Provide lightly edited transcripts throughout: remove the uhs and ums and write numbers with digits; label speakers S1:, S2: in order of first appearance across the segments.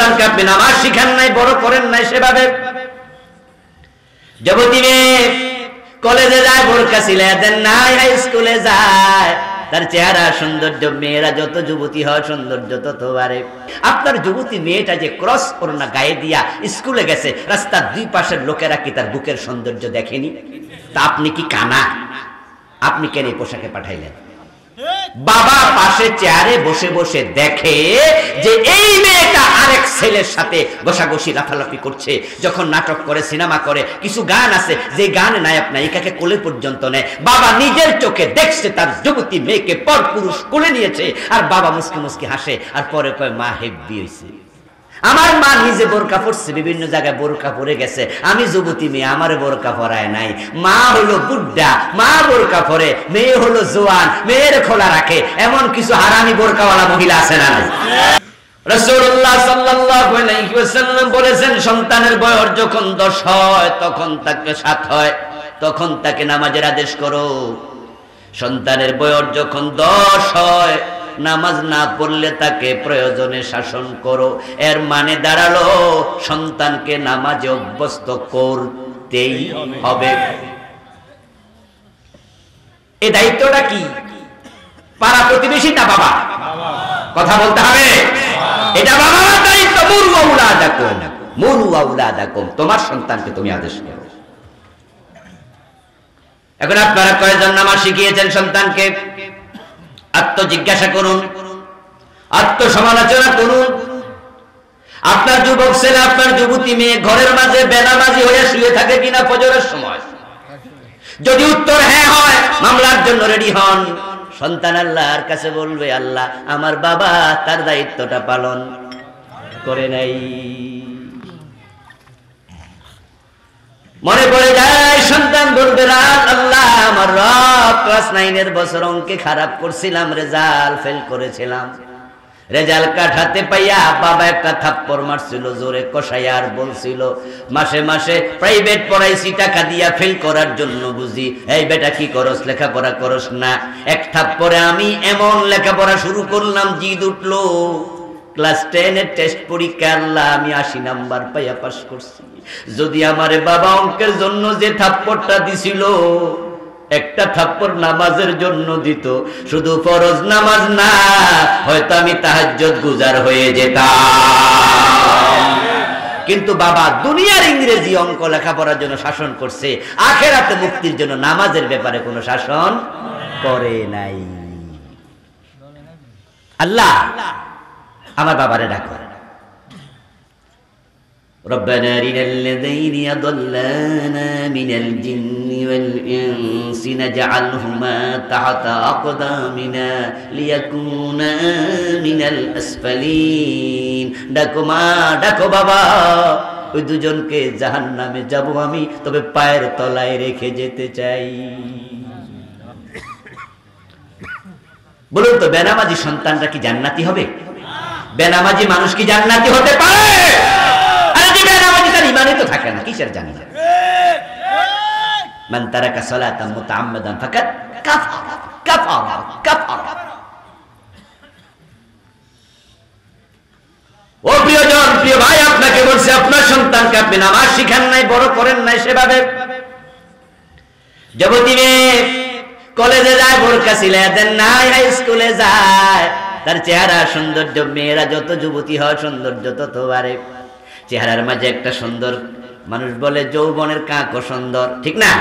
S1: সন্তানকে আপনি নামাজ শিখান নাই, বড় করেন নাই সেভাবে। যুবতী মেয়ে কলেজে যায়, বোরকা সিলাই দেন নাই, হাই স্কুলে যায়, তার চেহারা সৌন্দর্য, মেয়েরা যত যুবতী হয় সৌন্দর্য তত বাড়ে। আপনার যুবতী মেয়েটা যে ক্রস ওড়না গায়ে দিয়া স্কুলে গেছে, রাস্তার দুই পাশের লোকেরা কি তার বুকের সৌন্দর্য দেখেনি? তা আপনি কি কানা? আপনি কেন এই পোশাকে পাঠাইলেন? বাবা পাশে চেয়ারে বসে বসে দেখে যে এই মেয়েটা আরেক ছেলের সাথে বসাবসি লাফালাফি করছে। যখন নাটক করে, সিনেমা করে, কিছু গান আছে যে গানে নায়ক নায়িকাকে কোলে পর্যন্ত নেয়, বাবা নিজের চোখে দেখছে তার যুবতী মেয়েকে পর পুরুষ কোলে নিয়েছে, আর বাবা মুস্কি মুস্কি হাসে, আর পরে কয় মা হেব্বি হইছে। আমার মা নিজে বোরকা পরছে, বিভিন্ন জায়গায় বোরকা পরে গেছে, আমি যুবতী মেয়ে, আমার বোরকা পরায় নাই। মা হলো বুড্ডা, মা বোরকা পরে, মেয়ে হলো জোয়ান, মেয়ের খোলা রাখে। এমন কিছু হারামি বোরকাওয়ালা মহিলা আছে না? রাসূলুল্লাহ সাল্লাল্লাহু আলাইহি ওয়াসাল্লাম বলেছেন, সন্তানের বয়স যখন 10 হয়, তখন তাকে 7 হয়, তখন তাকে নামাজের আদেশ করো। সন্তানের বয়স যখন 10 হয়, নামাজ না পড়লে তাকে প্রয়োজনে শাসন করো। এর মানে দাঁড়ালো সন্তানকে নামাজে অভ্যস্ত করতেই হবে। এই দায়িত্বটা কি? পাড়া প্রতিবেশী না বাবা? কথা বলতে হবে, এটা বাবার দায়িত্ব। মুরু আওলাদাকুম, মুরু আওলাদাকুম, তোমার সন্তানকে তুমি আদেশ করো। এখন আপনারা কয়জন নামাজ শিখিয়েছেন সন্তানকে? আত্মজিজ্ঞাসা করুন, আত্মসমালোচনা করুন। আপনার যুবক ছেলে, আপনার যুবতী মেয়ে ঘরের মাঝে বেনামাজি হয়ে শুয়ে থাকে কিনা ফজরের সময়? যদি উত্তর হ্যাঁ হয়, মামলার জন্য রেডি হন। সন্তান আল্লাহর কাছে বলবে, আল্লাহ আমার বাবা তার দায়িত্বটা পালন করে নাই। মনে পড়ে যায়, সন্তান বলবে, আল্লাহ আমার রব, ক্লাস 9 বছর অঙ্কে খারাপ করছিলাম, রেজাল্ট ফেল করেছিলাম। রেজাল্ট কাটাতে পাইয়া বাবা একটা থাপ্পড় মারছিল জোরে কষাইয়া, আর বলছিল মাসে মাসে প্রাইভেট পড়াইছি টাকা দিয়া ফেল করার জন্য বুঝি। এই বেটা কি করস? লেখাপড়া করস না? এক থাপ্পড়ে আমি এমন লেখাপড়া শুরু করলাম, জিদ উঠলো। ক্লাস 10 টেস্ট পরীক্ষা আল্লাহ আমি 80 নাম্বার পাইয়া পাস করছি। যদি আমারে বাবা অঙ্কের জন্য যে থাপ্পড়টা দিছিল, একটা থাপ্পড় নামাজের জন্য দিত, শুধু ফরজ নামাজ না, হয়তো আমি তাহাজ্জুদ গুজার হয়ে যেতাম। কিন্তু বাবা দুনিয়ার ইংরেজি অঙ্ক লেখাপড়ার জন্য শাসন করছে, আখেরাতে মুক্তির জন্য নামাজের ব্যাপারে কোনো শাসন করে নাই। আল্লাহ আমার বাবারে ডাকো, ربنا أرنا الذين يضلانا من الجن والإنس نجعلهما تحت أقدامنا ليكونا من الأسفلين। ডাকো মা, ডাকো বাবা, ওই দুজনকে জাহান্নামে যাব আমি, তবে পায়ের তলায় রেখে যেতে চাই। বলুন তো, বেনামাজি সন্তানরা কি জান্নাতি হবে? বেনামাজি মানুষ কি জান্নাতি হতে পারে? ইমানে তো থাকে না, কিসের জান্নাত? মান তারাকা সালাতান মুতাআম্মাদান ফাকাদ কাফারা কাফারা কাফারা। ও প্রিয়জন, প্রিয় ভাই, আপনাকে বলছি, আপনার সন্তানকে আপনি নামাজ শিখান নাই, বড় করেন নাই সেভাবে। যুবতী মেয়ে কলেজে যায়, বোরকা সিলাই দেন নাই, হাই স্কুলে যায়, তার চেহারা সৌন্দর্য, মেয়েরা যত যুবতী হয় সৌন্দর্য তত বাড়ে। চেহারার মাঝে একটা সুন্দর, মানুষ বলে যৌবনের কাকও সুন্দর, ঠিক না?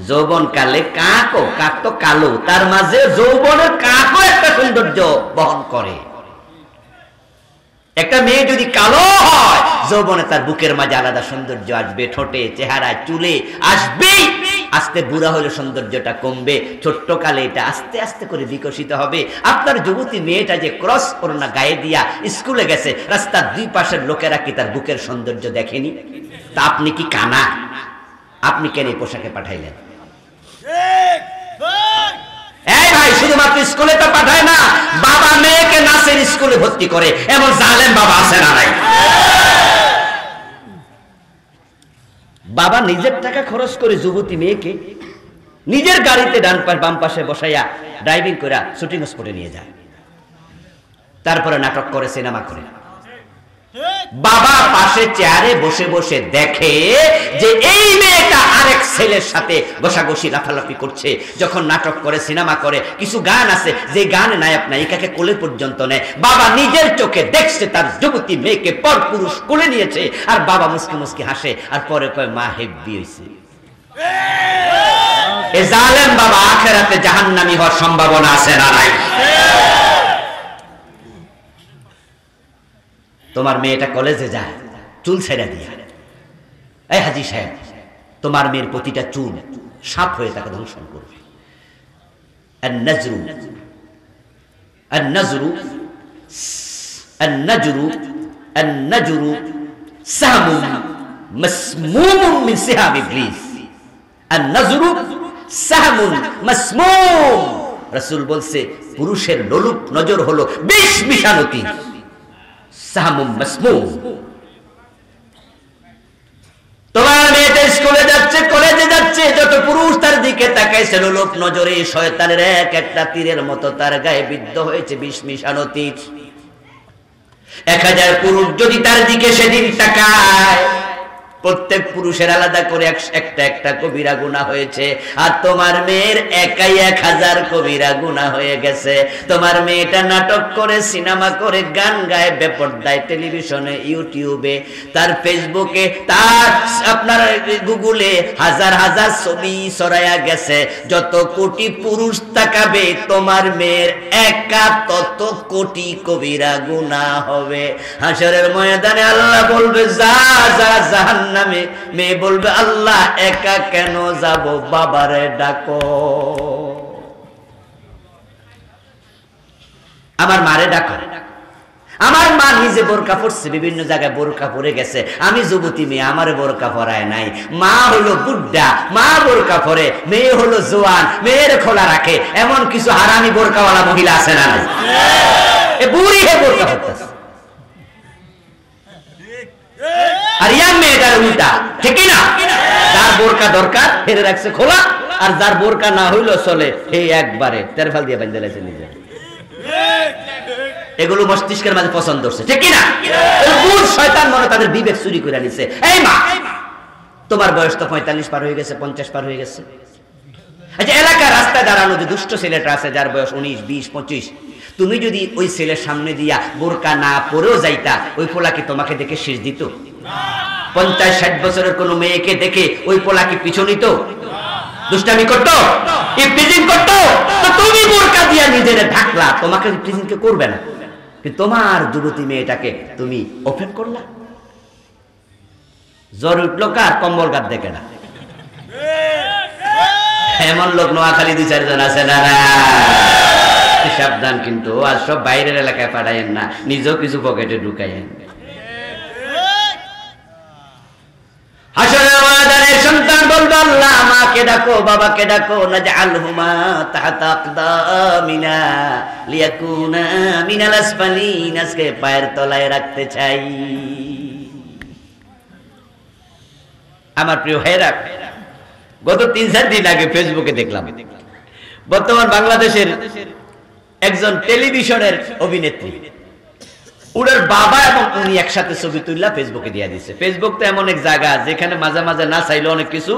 S1: যৌবন কালে কাক তো কালো, তার মাঝে যৌবনের কাকও একটা সৌন্দর্য বহন করে। একটা মেয়ে যদি কালো হয়, যৌবনে তার বুকের মাঝে আলাদা সৌন্দর্য আসবে, ঠোঁটে, চেহারায়, চুলে আসবেই। আস্তে বুড়া হলে সৌন্দর্যটা কমবে, ছোট্ট কালে এটা আস্তে আস্তে করে বিকশিত হবে। আপনার যুবতী মেয়েটা যে ক্রস ওড়না গায়ে দিয়া স্কুলে গেছে, রাস্তার দুই পাশের লোকেরা কি তার বুকের সৌন্দর্য দেখেনি? তা আপনি কি কানা? আপনি কেন এই পোশাকে পাঠাইলেন? এই ভাই, শুধুমাত্র স্কুলে তো পাঠায় না, বাবা মেয়েকে নাচের স্কুলে ভর্তি করে, এমন জালেম বাবা আছে না নাই? বাবা নিজের টাকা খরচ করে যুবতী মেয়েকে নিজের গাড়িতে ডান পাশ বাম পাশে বসাইয়া ড্রাইভিং করে শুটিং স্পটে নিয়ে যায়, তারপরে নাটক করে, সিনেমা করে। বাবা পাশে চেয়ারে বসে বসে দেখে যে এই মেয়েটা আরেক ছেলের সাথে বসাবসি লাফালাফি করছে। যখন নাটক করে, সিনেমা করে, কিছু গান আছে যে গানে নায়ক নায়িকাকে কোলে পর্যন্ত নেয়, বাবা নিজের চোখে দেখছে তার যুবতী মেয়েকে পর পুরুষ কোলে নিয়েছে, আর বাবা মুস্কি মুস্কি হাসে, আর পরে কয় মা হেব্বি হইছে। এই জালেম বাবা আখিরাতে জাহান্নামী হওয়ার সম্ভাবনা আছে না নাই? তোমার মেয়েটা কলেজে যায় চুল ছেড়ে দিয়া, এই হাজী সাহেব, তোমার মেয়ের প্রতিটা চুল সাপ হয়ে তাকে দংশন করবে। সাহমুন মাসমুমুন মিন সিহাম ইবলিস। আন-নাজরু সাহমুন মাসমুম। রাসূল বলছে পুরুষের লোলুপ নজর হলো বিষ বিষাণু তীর। সাহমুম মাসমুম। তোমার মেয়েটা স্কুলে যাচ্ছে, কলেজে যাচ্ছে, যত পুরুষ তার দিকে তাকাইছে লোলুপ নজরে শয়তানের এক একটা তীরের মতো তার গায়ে বিদ্ধ হয়েছে বিষ মিশানো তীর। 1000 পুরুষ যদি তার দিকে সেদিন তাকায়, প্রত্যেক পুরুষের আলাদা করে একটা একটা কবিরা গুনাহ হয়েছে, আর তোমার মেয়ের একাই 1000 কবিরা গুনাহ হয়ে গেছে। তোমার মেয়েটা নাটক করে, সিনেমা করে, গান গায়, বেপরদায় টেলিভিশনে, ইউটিউবে, তার ফেসবুকে, তার আপনার গুগলে হাজার হাজার ছবি ছড়ায়া গেছে। যত কোটি পুরুষ তাকাবে তোমার মেয়ের একা তত কোটি কবিরা গুনাহ হবে। হাসরের ময়দানে আল্লাহ বলবে যা যা জাহান্নামে। মেয়ে বলবে আল্লাহ একা কেন যাব, বাবারে ডাকো। আমার মারে ডাকো। আমার মা নিজে বোরকা পরছে, বিভিন্ন জায়গায় বোরকা পরে গেছে, আমি যুবতী মেয়ে, আমারে বোরকা পরায় নাই। মা হলো বুদ্ধা, মা বোরকা পরে, মেয়ে হলো জোয়ান, মেয়ের খোলা রাখে। এমন কিছু হারামি বোরকাওয়ালা মহিলা আছে না? এ বুড়ি হে বোরকা পরতেছে, আর ইয়াং মেয়েটার উল্টা, ঠিক না? যার বোরকা দরকার ফেরে রাখছে খোলা, আর যার বোরকা না হইলো চলে এই একবারে তেরফাল দিয়ে বাঁধে লাইছে নিজে। এগুলো মস্তিষ্কের মাঝে পছন্দ হচ্ছে, ঠিক না? ভূত শয়তান মনে তাদের বিবেক চুরি করে নিছে। এই মা, তোমার বয়স তো 45 পার হয়ে গেছে, 50 পার হয়ে গেছে। আচ্ছা, এলাকার রাস্তায় দাঁড়ানো যে দুষ্ট ছেলেটা আছে যার বয়স 19, 20, 25, তুমি যদি ওই ছেলের সামনে দিয়া বোরকা না পরেও যাইতা, ওই পোলা কি তোমাকে দেখে শেষ দিত? 50-60 বছরের কোন মেয়েকে দেখে ওই পোলা কি পিছু নিত? দুষ্টামি করতো, ইফতিজিং করতো? তো তুমি বোরকা দিয়া নিজের ঢাকলা, তোমাকে ইফতিজিং কে করবে না, কিন্তু তোমার যুবতী মেয়েটাকে তুমি ওপেন করলা। জ্বর উঠলো কার? কম্বল গাদ দেখে না। এমন লোক নোয়াখালী 2-4 জন আছে না? সাবধান, কিন্তু আর সব বাইরের এলাকায় পাঠাইয়েন না, নিজেও কিছু পকেটে ঢুকাইয়েন। হাসরের ময়দানে সন্তান বলবে আল্লাহ মাকে ডাকো, বাবাকে ডাকো, নাজআলহুমা তাহতা আকদামিনা লিয়াকুনা মিনাল আসফালিন, আজকে পায়ের তলায় রাখতে চাই। আমার প্রিয় ভাইরা, গত 3-4 দিন আগে ফেসবুকে দেখলাম বর্তমান বাংলাদেশের একজন টেলিভিশনের অভিনেত্রী, ওনার বাবা এবং উনি একসাথে ছবি তুললা ফেসবুকে দিয়ে দিচ্ছে। ফেসবুক তো এমন এক জায়গা যেখানে মাঝে মাঝে না চাইলে অনেক কিছু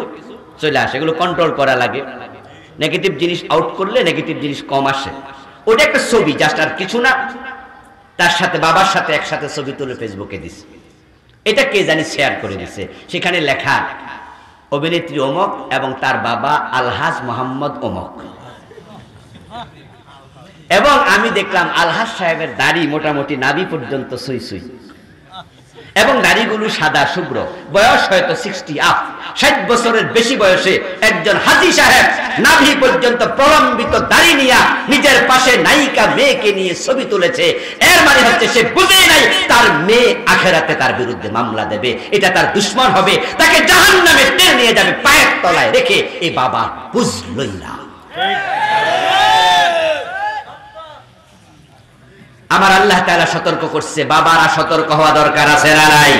S1: চলে আসে, এগুলো কন্ট্রোল করা লাগে। নেগেটিভ জিনিস আউট করলে নেগেটিভ জিনিস কম আসে। ওটা একটা ছবি জাস্ট, আর কিছু না। তার সাথে বাবার সাথে একসাথে ছবি তুলে ফেসবুকে দিচ্ছে। এটা কে জানি শেয়ার করে দিচ্ছে। সেখানে লেখা অভিনেত্রী অমক এবং তার বাবা আলহাজ মোহাম্মদ অমক। এবং আমি দেখলাম আলহাজ সাহেবের দাড়ি মোটামুটি নাভি পর্যন্ত সুই সুই, এবং দাড়িগুলো সাদা শুভ্র, বয়স হয়তো 60 আপ। 60 বছরের বেশি বয়সে একজন হাজী সাহেব নাভি পর্যন্ত প্রলম্বিত দাড়ি নিয়ে নিজের পাশে নায়িকা মেয়েকে নিয়ে ছবি তুলেছে। এর মানে হচ্ছে সে বুঝে নাই তার মেয়ে আখেরাতে তার বিরুদ্ধে মামলা দেবে, এটা তার দুশ্মন হবে, তাকে জাহান্নামে টেনে নিয়ে যাবে পায়ের তলায় রেখে। এই বাবা বুঝলই না। আমার আল্লাহ তাআলা সতর্ক করছে, বাবারা সতর্ক হওয়া দরকার আছে না নাই?